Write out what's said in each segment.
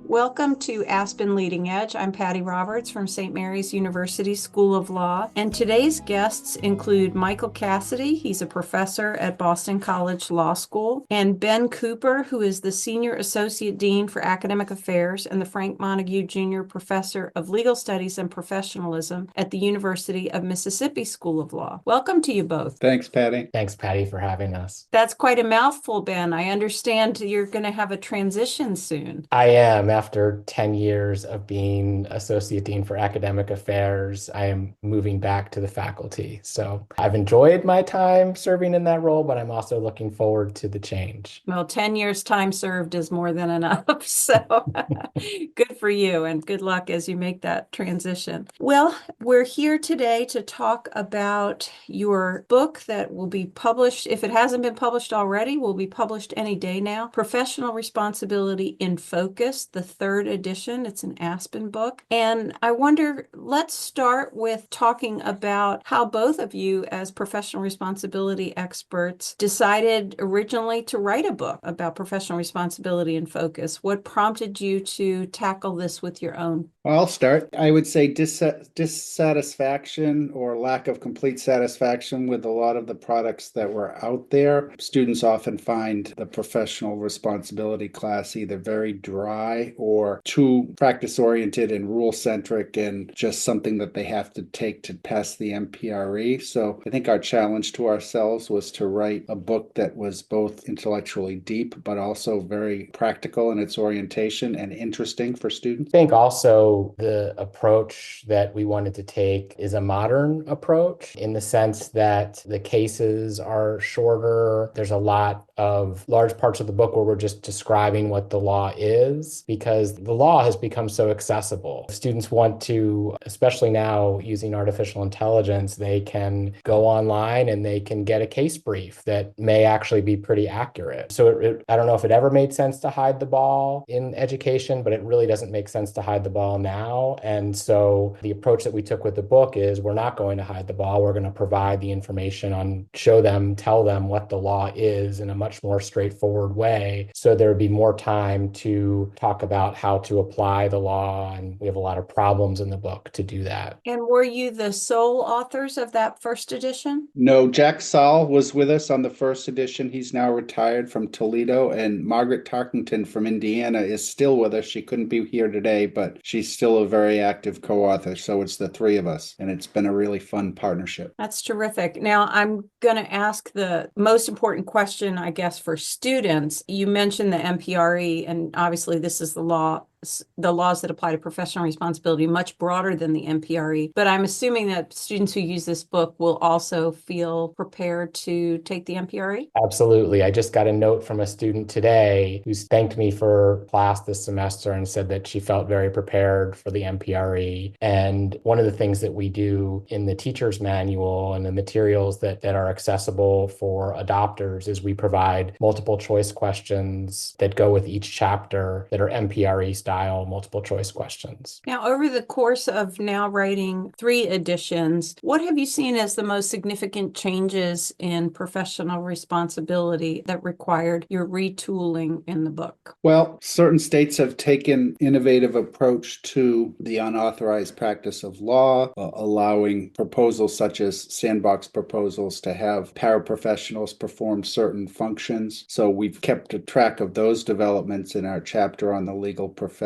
Welcome to Aspen Leading Edge. I'm Patty Roberts from St. Mary's University School of Law, and today's guests include Michael Cassidy. He's a professor at Boston College Law School, and Ben Cooper, who is the Senior Associate Dean for Academic Affairs and the Frank Montague Jr. Professor of Legal Studies and Professionalism at the University of Mississippi School of Law. Welcome to you both. Thanks, Patty. Thanks, Patty, for having us. That's quite a mouthful, Ben. I understand you're going to have a transition soon. I am. After 10 years of being Associate Dean for Academic Affairs, I am moving back to the faculty. So I've enjoyed my time serving in that role, but I'm also looking forward to the change. Well, 10 years time served is more than enough. So good for you and good luck as you make that transition. Well, we're here today to talk about your book that will be published. If it hasn't been published already, will be published any day now. Professional Responsibility in Focus, the third edition. It's an Aspen book. And I wonder, let's start with talking about how both of you, as professional responsibility experts, decided originally to write a book about professional responsibility and focus. What prompted you to tackle this with your own? Well, I'll start. I would say dissatisfaction or lack of complete satisfaction with a lot of the products that were out there. Students often find the professional responsibility class either very dry or too practice-oriented and rule-centric and just something that they have to take to pass the MPRE. So I think our challenge to ourselves was to write a book that was both intellectually deep, but also very practical in its orientation and interesting for students. I think also the approach that we wanted to take is a modern approach in the sense that the cases are shorter. There's a lot of large parts of the book where we're just describing what the law is because the law has become so accessible. Students want to, especially now using artificial intelligence, they can go online and they can get a case brief that may actually be pretty accurate. So I don't know if it ever made sense to hide the ball in education, but it really doesn't make sense to hide the ball now. And so the approach that we took with the book is we're not going to hide the ball. We're going to provide the information on, show them, tell them what the law is in a much more straightforward way. So there would be more time to talk about how to apply the law. And we have a lot of problems in the book to do that. And were you the sole authors of that first edition? No, Jack Saul was with us on the first edition. He's now retired from Toledo, and Margaret Tarkington from Indiana is still with us. She couldn't be here today, but she's still a very active co-author. So it's the three of us, and it's been a really fun partnership. That's terrific. Now, I'm going to ask the most important question, I guess, for students. You mentioned the MPRE, and obviously this is the laws that apply to professional responsibility, much broader than the MPRE. But I'm assuming that students who use this book will also feel prepared to take the MPRE? Absolutely. I just got a note from a student today who's thanked me for class this semester and said that she felt very prepared for the MPRE. And one of the things that we do in the teacher's manual and the materials that are accessible for adopters is we provide multiple choice questions that go with each chapter that are MPRE style multiple choice questions. Now, over the course of now writing 3 editions, what have you seen as the most significant changes in professional responsibility that required your retooling in the book? Well, certain states have taken innovative approach to the unauthorized practice of law, allowing proposals such as sandbox proposals to have paraprofessionals perform certain functions. So we've kept a track of those developments in our chapter on the legal profession.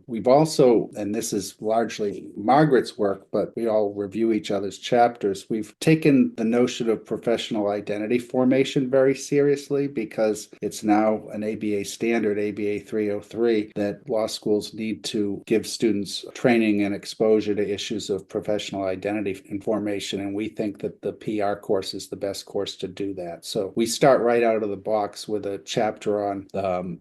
We've also, and this is largely Margaret's work, but we all review each other's chapters, we've taken the notion of professional identity formation very seriously because it's now an ABA standard, ABA 303, that law schools need to give students training and exposure to issues of professional identity formation. And we think that the PR course is the best course to do that. So we start right out of the box with a chapter on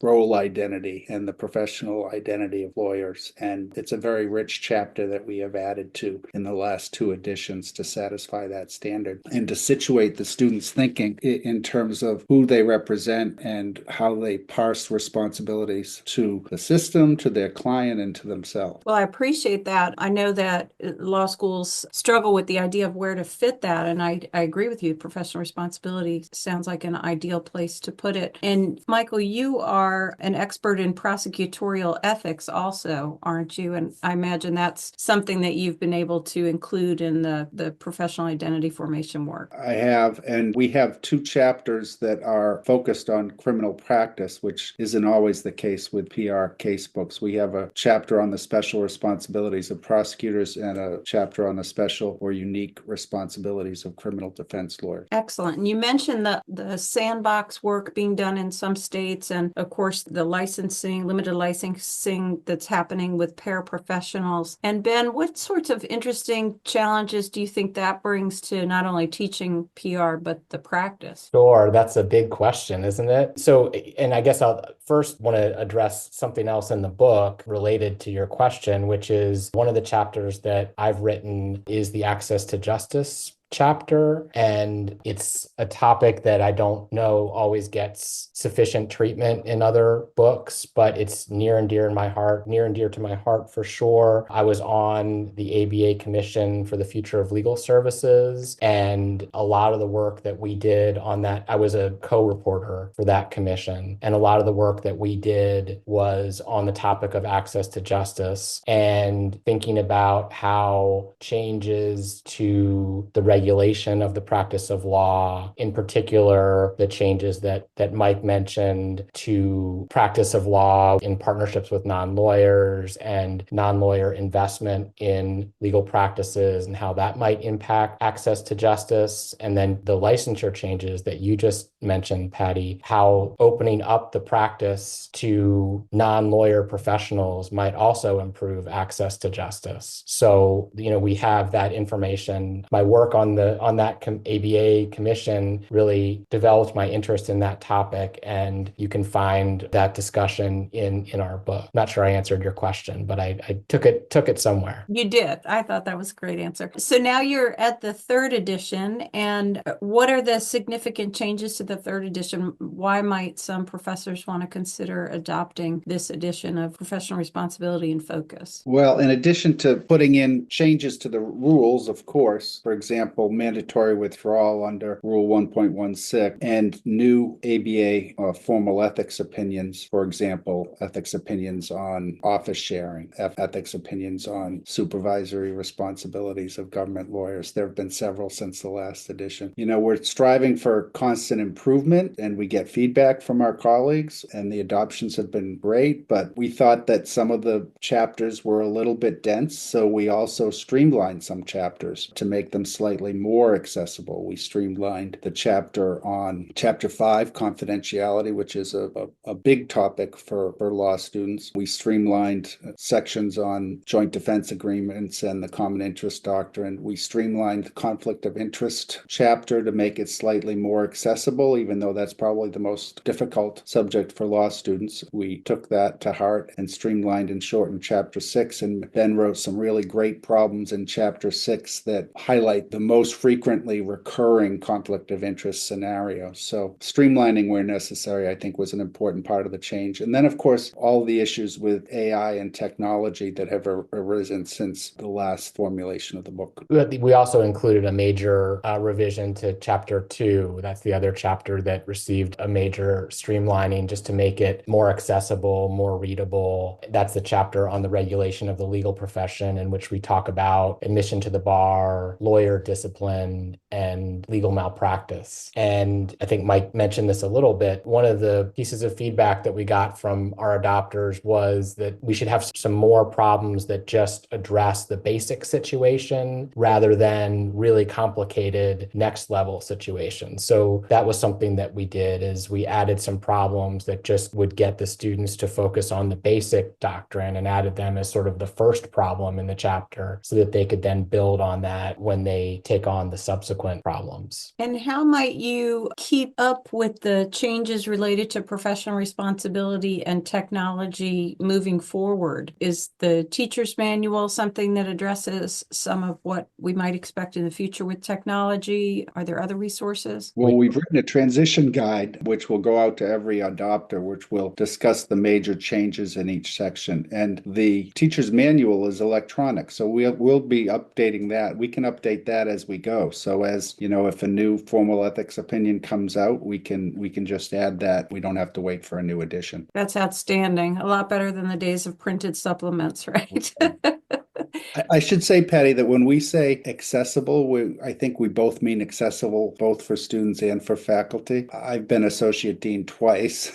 role identity and the professional identity of lawyers. And it's a very rich chapter that we have added to in the last 2 editions to satisfy that standard and to situate the students' thinking in terms of who they represent and how they parse responsibilities to the system, to their client, and to themselves. Well, I appreciate that. I know that law schools struggle with the idea of where to fit that. And I agree with you. Professional responsibility sounds like an ideal place to put it. And Michael, you are an expert in prosecutorial ethics. ethics also, aren't you? And I imagine that's something that you've been able to include in the professional identity formation work. I have, and we have 2 chapters that are focused on criminal practice, which isn't always the case with PR casebooks. We have a chapter on the special responsibilities of prosecutors and a chapter on the special or unique responsibilities of criminal defense lawyers. Excellent. And you mentioned the sandbox work being done in some states, and of course, the licensing, limited licensing that's happening with paraprofessionals. And Ben, what sorts of interesting challenges do you think that brings to not only teaching PR, but the practice? Sure, that's a big question, isn't it? So, and I guess I'll first want to address something else in the book related to your question, which is one of the chapters that I've written is the access to justice chapter. And it's a topic that I don't know always gets sufficient treatment in other books, but it's near and dear to my heart for sure. I was on the ABA Commission for the Future of Legal Services, and a lot of the work that we did on that, I was a co-reporter for that commission. And a lot of the work that we did was on the topic of access to justice and thinking about how changes to the regulation of the practice of law, in particular, the changes that Mike mentioned to practice of law in partnerships with non-lawyers and non-lawyer investment in legal practices and how that might impact access to justice. And then the licensure changes that you just mentioned, Patty, how opening up the practice to non-lawyer professionals might also improve access to justice. So, we have that information. My work on that ABA commission really developed my interest in that topic, and you can find that discussion in our book. Not sure I answered your question, but I took it somewhere. You did. I thought that was a great answer. So now you're at the 3rd edition, and what are the significant changes to the 3rd edition? Why might some professors want to consider adopting this edition of professional responsibility and focus? Well, in addition to putting in changes to the rules, of course, for example, mandatory withdrawal under Rule 1.16 and new ABA formal ethics opinions, for example, ethics opinions on office sharing, ethics opinions on supervisory responsibilities of government lawyers. There have been several since the last edition. We're striving for constant improvement, and we get feedback from our colleagues, and the adoptions have been great, but we thought that some of the chapters were a little bit dense, so we also streamlined some chapters to make them slightly more accessible. We streamlined the chapter on Chapter 5, confidentiality, which is a big topic for law students. We streamlined sections on joint defense agreements and the common interest doctrine. We streamlined the conflict of interest chapter to make it slightly more accessible, even though that's probably the most difficult subject for law students. We took that to heart and streamlined and shortened Chapter 6, and then wrote some really great problems in Chapter 6 that highlight the most frequently recurring conflict of interest scenarios. So streamlining where necessary, I think, was an important part of the change. And then, of course, all the issues with AI and technology that have arisen since the last formulation of the book. We also included a major revision to Chapter 2. That's the other chapter that received a major streamlining just to make it more accessible, more readable. That's the chapter on the regulation of the legal profession, in which we talk about admission to the bar, lawyer discipline, and legal malpractice. And I think Mike mentioned this a little bit. One of the pieces of feedback that we got from our adopters was that we should have some more problems that just address the basic situation rather than really complicated next level situations. So that was something that we did, is we added some problems that just would get the students to focus on the basic doctrine and added them as sort of the first problem in the chapter so that they could then build on that when they take on the subsequent problems. And how might you keep up with the changes related to professional responsibility and technology moving forward? Is the teacher's manual something that addresses some of what we might expect in the future with technology? Are there other resources? Well, we've written a transition guide, which will go out to every adopter, which will discuss the major changes in each section. And the teacher's manual is electronic, so we'll be updating that. We can update that as as we go. So as you know, if a new formal ethics opinion comes out, we can just add that. We don't have to wait for a new edition. That's outstanding. A lot better than the days of printed supplements, right? I should say, Patty, that when we say accessible, I think we both mean accessible both for students and for faculty. I've been associate dean twice,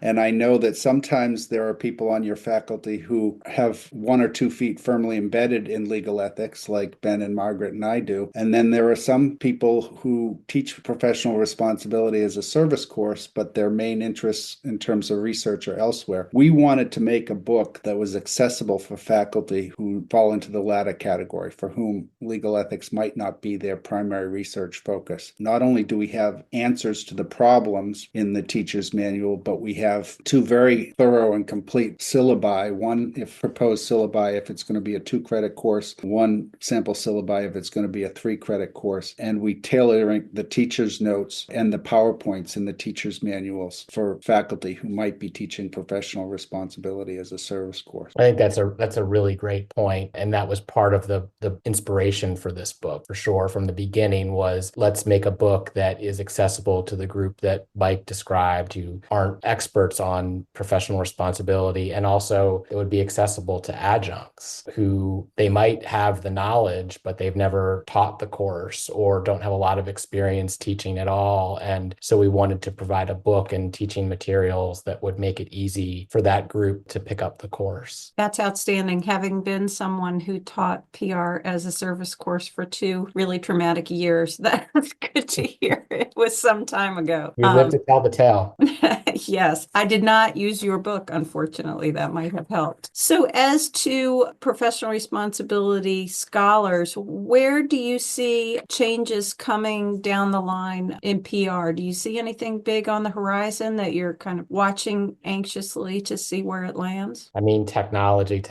and I know that sometimes there are people on your faculty who have 1 or 2 feet firmly embedded in legal ethics, like Ben and Margaret and I do. And then there are some people who teach professional responsibility as a service course, but their main interests in terms of research are elsewhere. We wanted to make a book that was accessible for faculty who fall into the latter category, for whom legal ethics might not be their primary research focus. Not only do we have answers to the problems in the teacher's manual, but we have 2 very thorough and complete syllabi. One, if proposed syllabi, if it's going to be a 2-credit course, 1 sample syllabi if it's going to be a 3-credit course. And we tailor the teacher's notes and the PowerPoints in the teacher's manuals for faculty who might be teaching professional responsibility as a service course. I think that's a really great point. And that was part of the inspiration for this book, for sure. From the beginning was, let's make a book that is accessible to the group that Mike described, who aren't experts on professional responsibility. And also it would be accessible to adjuncts who they might have the knowledge, but they've never taught the course or don't have a lot of experience teaching at all. And so we wanted to provide a book and teaching materials that would make it easy for that group to pick up the course. That's outstanding. Having been someone who taught PR as a service course for 2 really traumatic years, that's good to hear. It was some time ago. You live to tell the tale. Yes, I did not use your book, unfortunately. That might have helped. So as to professional responsibility scholars, where do you see changes coming down the line in PR? Do you see anything big on the horizon that you're kind of watching anxiously to see where it lands? I mean, technology,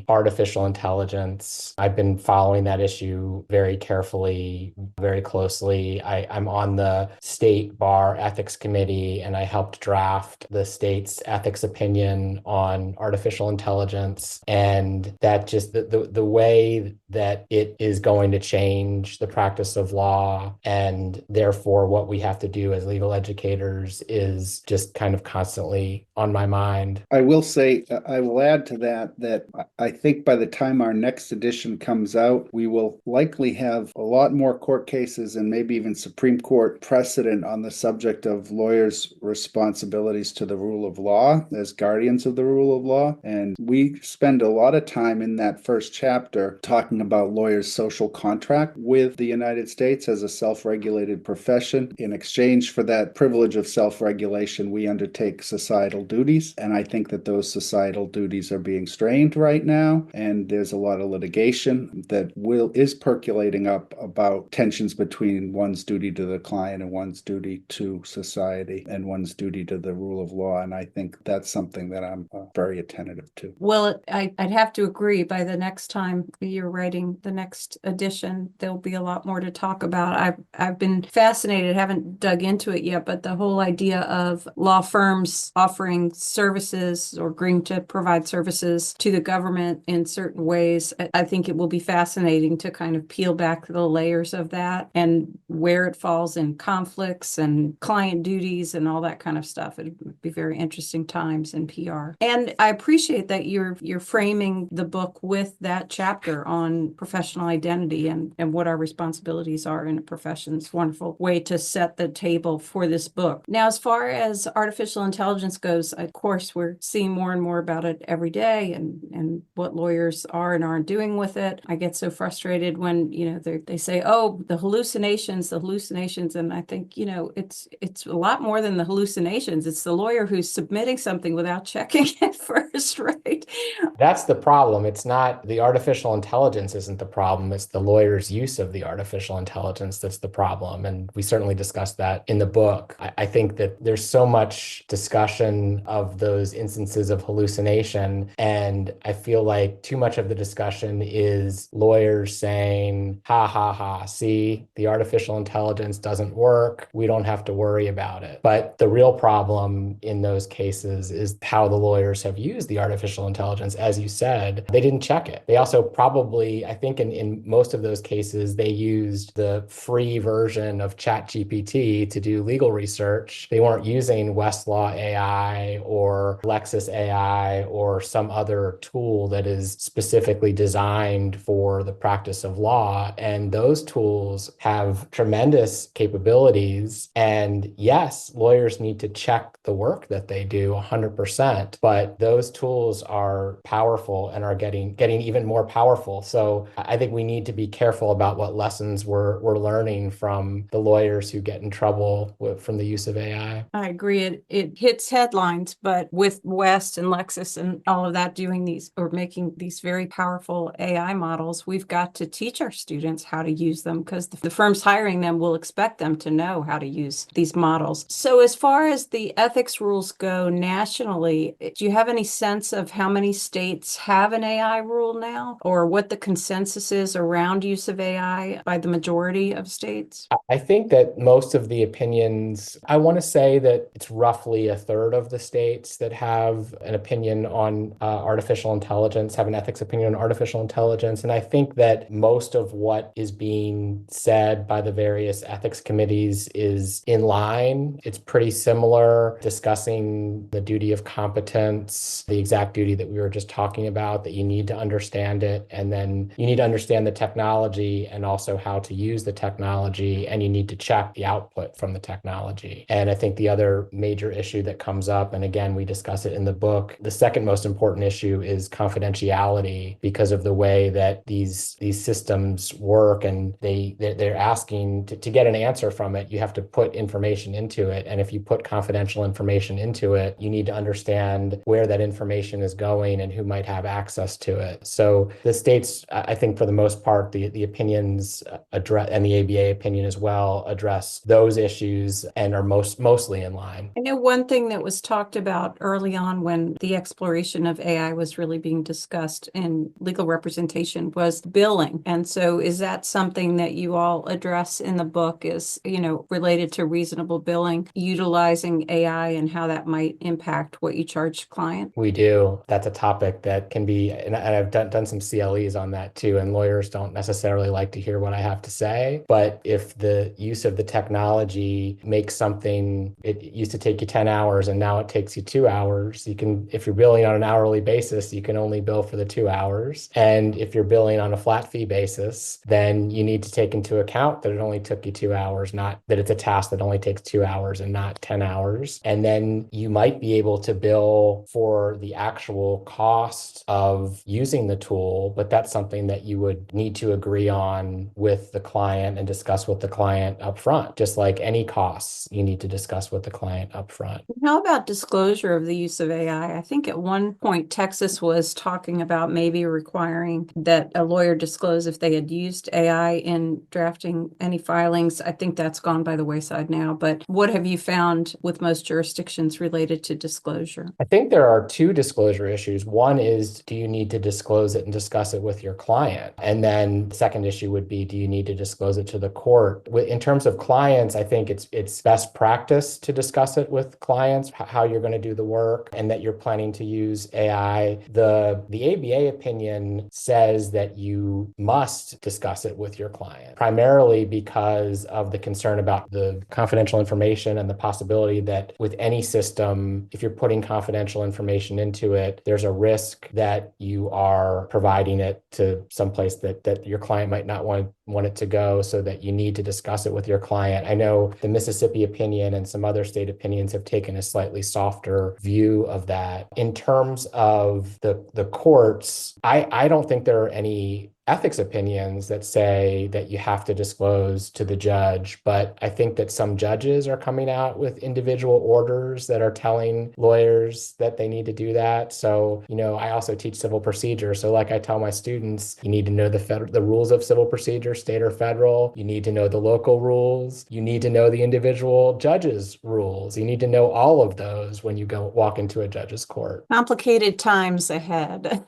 artificial intelligence. I've been following that issue very carefully, very closely. I'm on the state bar ethics committee, and I helped draft the state's ethics opinion on artificial intelligence. And that just the way that it is going to change the practice of law, and therefore what we have to do as legal educators, is just kind of constantly on my mind. I will say, I will add to that I think by the time our next edition comes out, we will likely have a lot more court cases and maybe even Supreme Court precedent on the subject of lawyers' responsibilities to the rule of law as guardians of the rule of law. And we spend a lot of time in that first chapter talking about lawyers' social contract with the United States as a self-regulated profession. In exchange for that privilege of self-regulation, we undertake societal duties. And I think that those societal duties are being strained right now. And there's a lot of litigation that is percolating up about tensions between one's duty to the client and one's duty to society and one's duty to the rule of law. And I think that's something that I'm very attentive to. Well, I'd have to agree. By the next time you're writing the next edition, there'll be a lot more to talk about. I've been fascinated, haven't dug into it yet, but the whole idea of law firms offering services or agreeing to provide services to the government in certain ways, I think it will be fascinating to kind of peel back the layers of that and where it falls in conflicts and client duties and all that kind of stuff. It would be very interesting times in PR. And I appreciate that you're framing the book with that chapter on professional identity and what our responsibilities are in a profession. It's a wonderful way to set the table for this book. Now, as far as artificial intelligence goes, of course, we're seeing more and more about it every day and what lawyers are and aren't doing with it. I get so frustrated when, they say, oh, the hallucinations. And I think, it's a lot more than the hallucinations. It's the lawyer who's submitting something without checking it first, right? That's the problem. It's not the artificial intelligence isn't the problem. It's the lawyer's use of the artificial intelligence that's the problem. And we certainly discussed that in the book. I think that there's so much discussion of those instances of hallucination. And I feel like too much of the discussion is lawyers saying, ha, ha, ha, see, the artificial intelligence doesn't work. We don't have to worry about it. But the real problem in those cases is how the lawyers have used the artificial intelligence. As you said, they didn't check it. They also probably actually, I think in most of those cases, they used the free version of ChatGPT to do legal research. They weren't using Westlaw AI or Lexis AI or some other tool that is specifically designed for the practice of law. And those tools have tremendous capabilities. And yes, lawyers need to check the work that they do 100%, but those tools are powerful and are getting even more powerful. So I think we need to be careful about what lessons we're learning from the lawyers who get in trouble from the use of AI. I agree. It hits headlines, but with West and Lexis and all of that doing these or making these very powerful AI models, we've got to teach our students how to use them because the firms hiring them will expect them to know how to use these models. So as far as the ethics rules go nationally, do you have any sense of how many states have an AI rule now or what the consensus is around use of AI by the majority of states? I think that most of the opinions, I want to say that it's roughly a third of the states that have an opinion on artificial intelligence, have an ethics opinion on artificial intelligence. And I think that most of what is being said by the various ethics committees is in line. It's pretty similar, discussing the duty of competence, the exact duty that we were just talking about, that you need to understand it. And then you need to understand the technology and also how to use the technology. And you need to check the output from the technology. And I think the other major issue that comes up, and again, we discuss it in the book, the second most important issue is confidentiality because of the way that these systems work. And they're asking to get an answer from it, you have to put information into it. And if you put confidential information into it, you need to understand where that information is going and who might have access to it. So the states, I think for the most part, the opinions address, and the ABA opinion as well, address those issues and are mostly in line. I know one thing that was talked about early on when the exploration of AI was really being discussed in legal representation was billing. And so is that something that you all address in the book is, related to reasonable billing, utilizing AI and how that might impact what you charge clients? We do. That's a topic that can be, and I've done some CLEs on that too, and lawyers don't necessarily like to hear what I have to say. But if the use of the technology makes something, it used to take you 10 hours and now it takes you 2 hours, if you're billing on an hourly basis, you can only bill for the 2 hours. And if you're billing on a flat fee basis, then you need to take into account that it only took you 2 hours, not that it's a task that only takes 2 hours and not 10 hours. And then you might be able to bill for the actual cost of using the tool, but that's something that you would need to agree on with the client and discuss with the client up front. Just like any costs, you need to discuss with the client up front. How about disclosure of the use of AI? I think at one point Texas was talking about maybe requiring that a lawyer disclose if they had used AI in drafting any filings. I think that's gone by the wayside now, but what have you found with most jurisdictions related to disclosure? I think there are two disclosure issues. One is, do you need to disclose it and discuss it with your client? And then the second issue would be, do you need to disclose it to the court? In terms of clients, I think it's best practice to discuss it with clients, how you're going to do the work and that you're planning to use AI. The ABA opinion says that you must discuss it with your client, primarily because of the concern about the confidential information and the possibility that with any system, if you're putting confidential information into it, there's a risk that you are providing it to someplace that your client might not want it to go, so that you need to discuss it with your client. I know the Mississippi opinion and some other state opinions have taken a slightly softer view of that. In terms of the courts, I don't think there are any ethics opinions that say that you have to disclose to the judge, but I think that some judges are coming out with individual orders that are telling lawyers that they need to do that. So, I also teach civil procedure. So like I tell my students, you need to know the rules of civil procedure, state or federal. You need to know the local rules. You need to know the individual judge's rules. You need to know all of those when you walk into a judge's court. Complicated times ahead.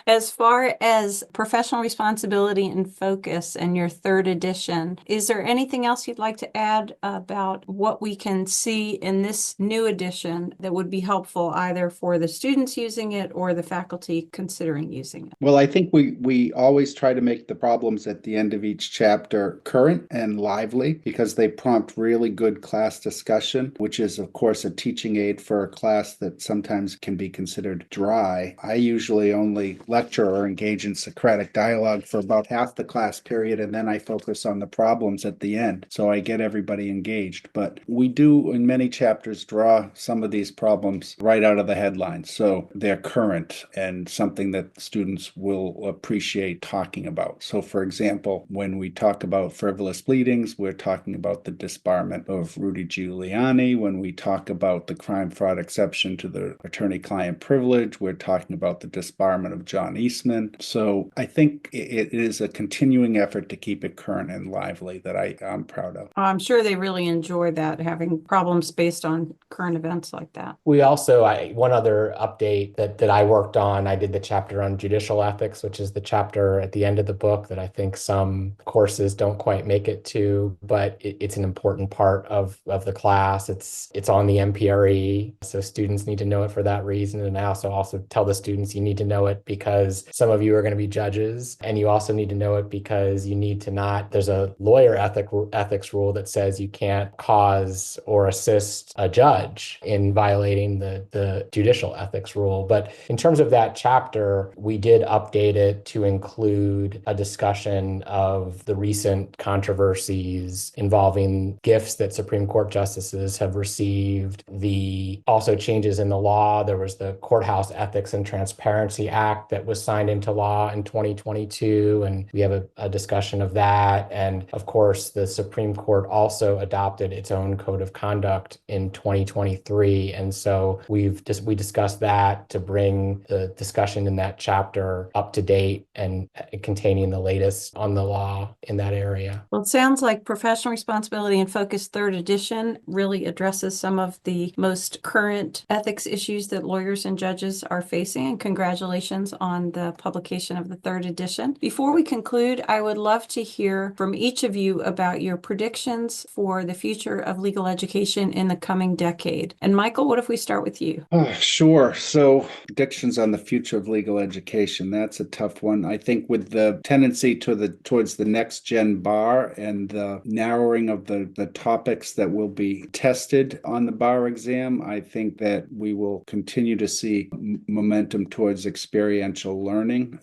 As far as professional responsibility Responsibility and Focus and your third edition. Is there anything else you'd like to add about what we can see in this new edition that would be helpful either for the students using it or the faculty considering using it? Well, I think we always try to make the problems at the end of each chapter current and lively because they prompt really good class discussion, which is, of course, a teaching aid for a class that sometimes can be considered dry. I usually only lecture or engage in Socratic dialogue for about half the class period, and then I focus on the problems at the end. So I get everybody engaged. But we do, in many chapters, draw some of these problems right out of the headlines. So they're current and something that students will appreciate talking about. So, for example, when we talk about frivolous pleadings, we're talking about the disbarment of Rudy Giuliani. When we talk about the crime fraud exception to the attorney-client privilege, we're talking about the disbarment of John Eastman. So I think it is a continuing effort to keep it current and lively that I'm proud of. I'm sure they really enjoy that, having problems based on current events like that. We also, one other update that I worked on, I did the chapter on judicial ethics, which is the chapter at the end of the book that I think some courses don't quite make it to, but it's an important part of the class. It's on the MPRE, so students need to know it for that reason. And I also tell the students you need to know it because some of you are going to be judges, and you also need to know it because you need to not, there's a lawyer ethics rule that says you can't cause or assist a judge in violating the judicial ethics rule. But in terms of that chapter, we did update it to include a discussion of the recent controversies involving gifts that Supreme Court justices have received, the also changes in the law. There was the Courthouse Ethics and Transparency Act that was signed into law in 2022, and we have a discussion of that. And of course, the Supreme Court also adopted its own code of conduct in 2023. And so we discussed that to bring the discussion in that chapter up to date and containing the latest on the law in that area. Well, it sounds like Professional Responsibility and Focus third edition really addresses some of the most current ethics issues that lawyers and judges are facing. And congratulations on the publication of the third edition. Before we conclude, I would love to hear from each of you about your predictions for the future of legal education in the coming decade. And Michael, what if we start with you? Sure. So predictions on the future of legal education, that's a tough one. I think with the tendency towards the next gen bar and the narrowing of the topics that will be tested on the bar exam, I think that we will continue to see momentum towards experiential learning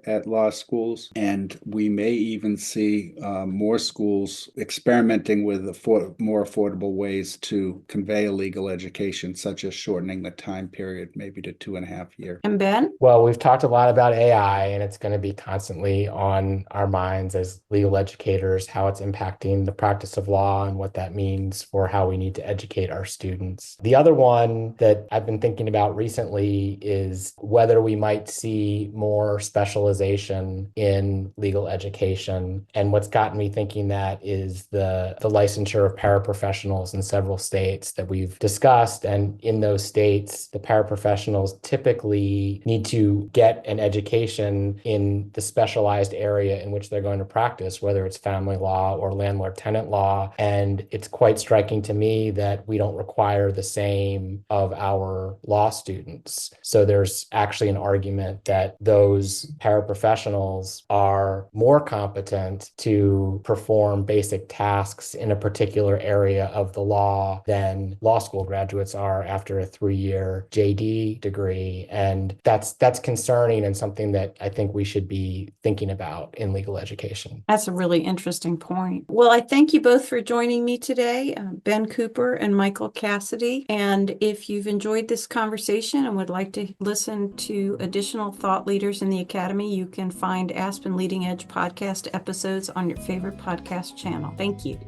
at law schools. And we may even see more schools experimenting with more affordable ways to convey a legal education, such as shortening the time period maybe to 2.5 years. And Ben? Well, we've talked a lot about AI, and it's going to be constantly on our minds as legal educators, how it's impacting the practice of law and what that means for how we need to educate our students. The other one that I've been thinking about recently is whether we might see more specialization in legal education. And what's gotten me thinking that is the licensure of paraprofessionals in several states that we've discussed. And in those states, the paraprofessionals typically need to get an education in the specialized area in which they're going to practice, whether it's family law or landlord-tenant law. And it's quite striking to me that we don't require the same of our law students. So there's actually an argument that those paraprofessionals are more competent to perform basic tasks in a particular area of the law than law school graduates are after a 3-year JD degree. And that's concerning and something that I think we should be thinking about in legal education. That's a really interesting point. Well, I thank you both for joining me today, Ben Cooper and Michael Cassidy. And if you've enjoyed this conversation and would like to listen to additional thought leaders in the Academy, you can find Aspen Leading Edge podcast episodes on your favorite podcast channel. Thank you.